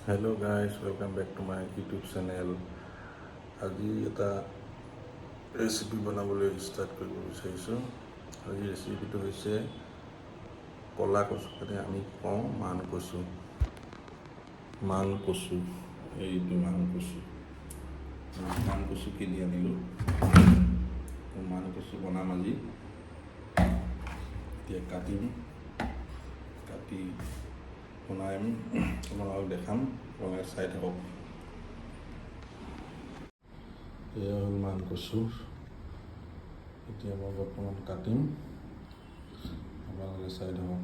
Hello guys, welcome back to my YouTube channel. আজি এটা recipe বনাবলৈ ষ্টাৰ্ট কৰিব বিচাৰিছোঁ। আজি ৰেচিপিটো হৈছে কলা কচু, মানে আমি কওঁ মান কচু। এইটো মান কচু কিনি আনিলোঁ। মান কচু বনাম আজি। এতিয়া কাটি বনাম, তোমালোকক দেখাম, তোমালোকে চাই থাকক। এয়া হ'ল মান কচু। এতিয়া মই বৰ্তমান কাটিম, আপোনালোকে চাই থাকক।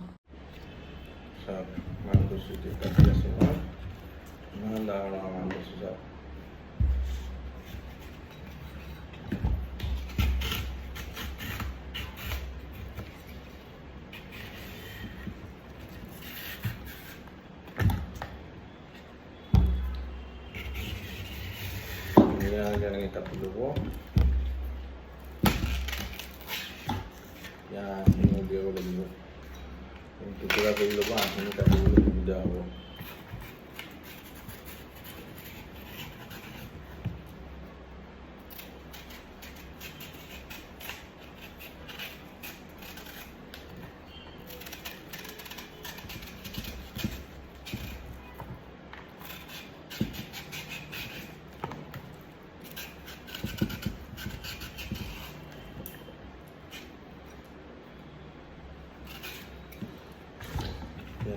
মান কচু এতিয়া কাটি আছোঁ মই। ইমান ডাঙৰ মান কচু চাওক। ধুনীয়াকৈ কাটি ল'ব। আঁহখিনি উলিয়াব লাগিব, টুকুৰা কৰি ল'ব, আঁহখিনি কাটিবলৈ সুবিধা হ'ব।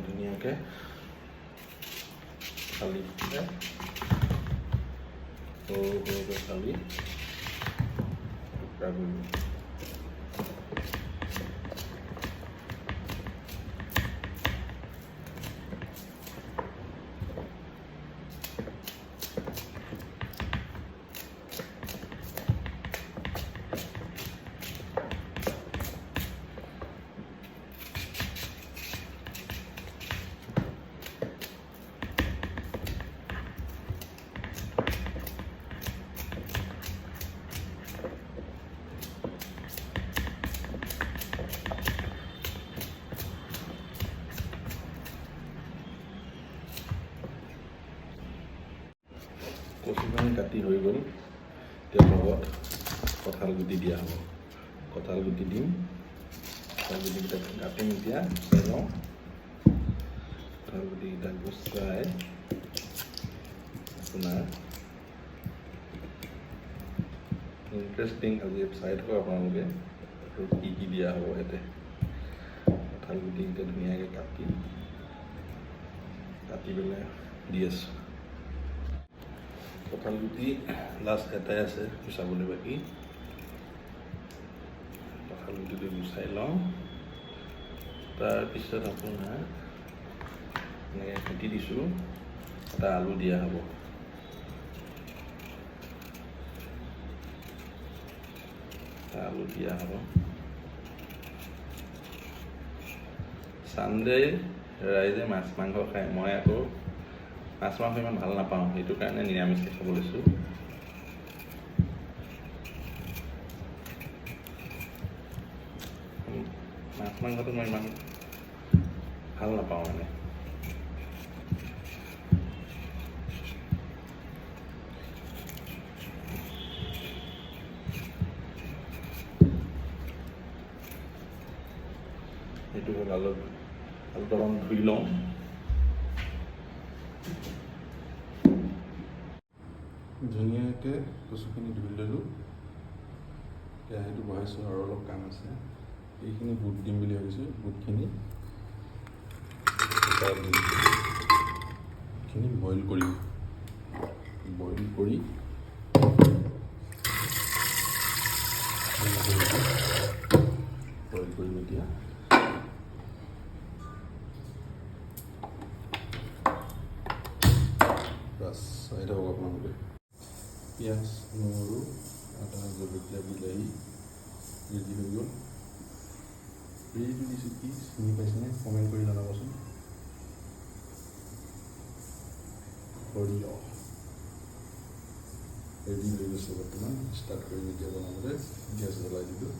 ধুনীয়াকৈ ফালি সৰুকৈ ফালি টুকুৰা কৰিব। কচুখিনি কাটি হৈ গ'ল। এতিয়া লগত কঁঠাল গুটি দিয়া হ'ব। কঁঠাল গুটি দিম, কঁঠাল গুটিকেইটা কাটিম। এতিয়া গুচাই লওঁ। কঁঠাল গুটিকেইটা গুচাই আপোনাৰ ইণ্টাৰেষ্টিং আজি চাই থাকক আপোনালোকে কি কি দিয়া হ'ব। ইয়াতে কঁঠাল গুটিকেইটা ধুনীয়াকৈ কাটি পেলাই দি আছোঁ। কঁঠাল গুটি লাষ্ট এটাই আছে গুচাবলৈ বাকী। কঁঠাল গুটিটো গুচাই লওঁ। তাৰপিছত আপোনাৰ এনেকৈ কাটি দিছোঁ। এটা আলু দিয়া হ'ব। চানডে ৰাইজে মাছ মাংস খায়, মই আকৌ মাছ মাংস ইমান ভাল নাপাওঁ, সেইটো কাৰণে নিৰামিষকৈ খাব লৈছোঁ। মাছ মাংসটো মই ইমান ভাল নাপাওঁ মানে। সেইটো হ'ল আলুটো অলপ ধুই লওঁ। ধুনীয়াকৈ কচুখিনি ধুই ল'লোঁ। কেৰাহীটো বহাইছোঁ আৰু অলপ কাম আছে। এইখিনি বুট দিম বুলি ভাবিছোঁ। বুটখিনি বইল কৰিম। এতিয়া বাছ চাই থাকক আপোনালোকে। পিঁয়াজ, নহৰু, আদা, জলকীয়া, বিলাহী ৰেডি হৈ গ'ল। ৰেডিটো দিছোঁ কি চিনি পাইছেনে? কমেণ্ট কৰি জনাবচোন। সৰিয়হ ৰেডি হৈ গৈছে বৰ্তমান। ষ্টাৰ্ট কৰিম এতিয়া বনাবলৈ। গেছ জ্বলাই দিলোঁ।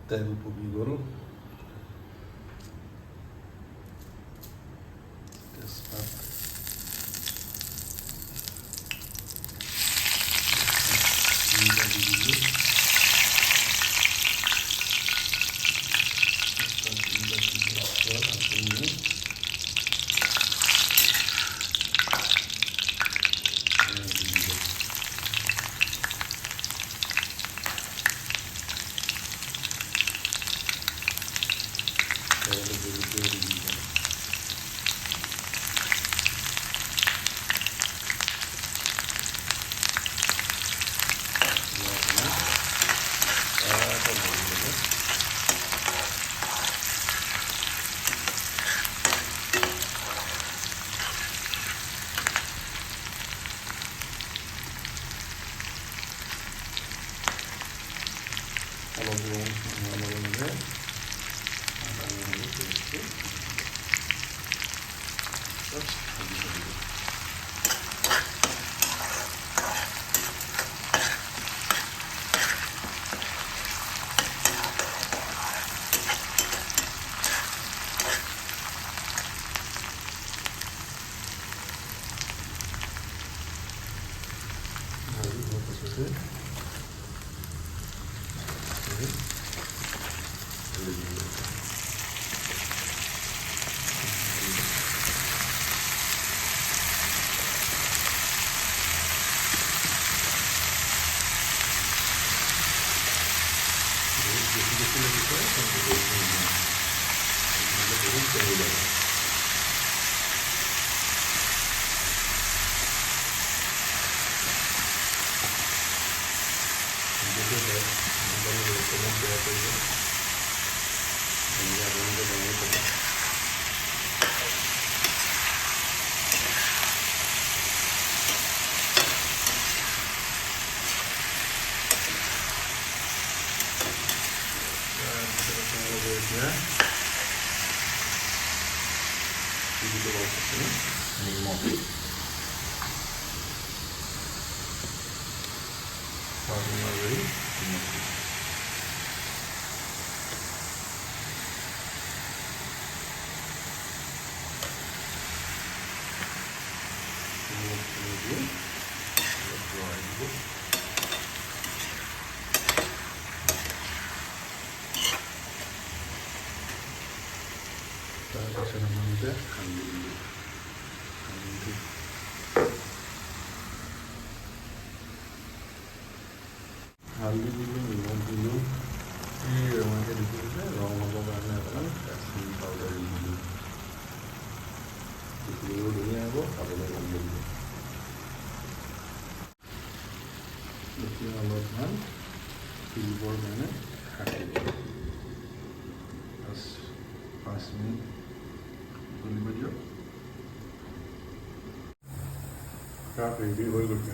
তেল পকি গ'ল। হালধি দিলোঁ, নিমখ দিলোঁ, এই ৰঙাকৈ দিছিলোঁ যে ৰং হ'বৰ কাৰণে অকণমান কাশ্মীৰী পাউডাৰ দি দিলোঁ। দেখিলেও ধুনীয়া হ'ব, খাবলৈ ভাল লাগিব। এতিয়া অলপমান সিজিবৰ কাৰণে ঢাকিব। 5 মিনিট উতলিব দিয়ক। কাপ ৰেডি হৈ গৈছে।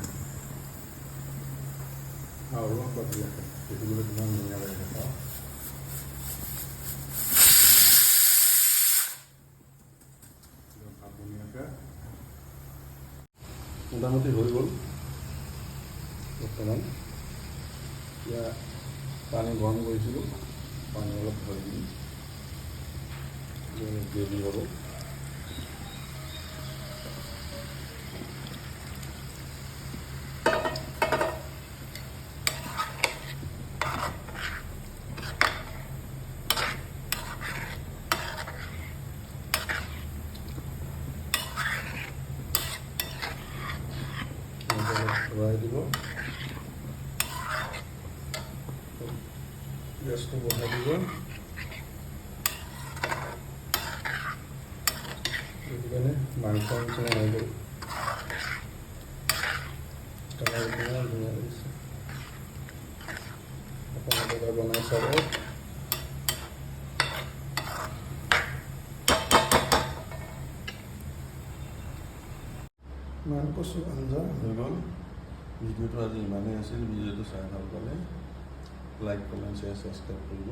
আৰু অলপ বাকী আছে, দেখিবলৈ কিমান ধুনীয়া লাগে চাওঁ। ধুনীয়াকৈ মোটামুটি হৈ গ'ল বৰ্তমান। এতিয়া পানী গৰম কৰিছিলোঁ, পানী অলপ ধৰি দিম, গ্ৰেভি হ'ব। ঘূৰাই দিব, গেছটো বঢ়াই দিব। সেইটো কাৰণে মাংস নিচিনা হৈ গ'ল। কিমান ধুনীয়া লাগিছে। আপোনালোকে এবাৰ বনাই চাব। মাংসৰ আঞ্জা হৈ গ'ল। ভিডিঅ'টো আজি ইমানেই আছিল। ভিডিঅ'টো চাই ভাল পালে লাইক, কমেণ্ট, শ্বেয়াৰ, ছাবস্ক্ৰাইব কৰিব।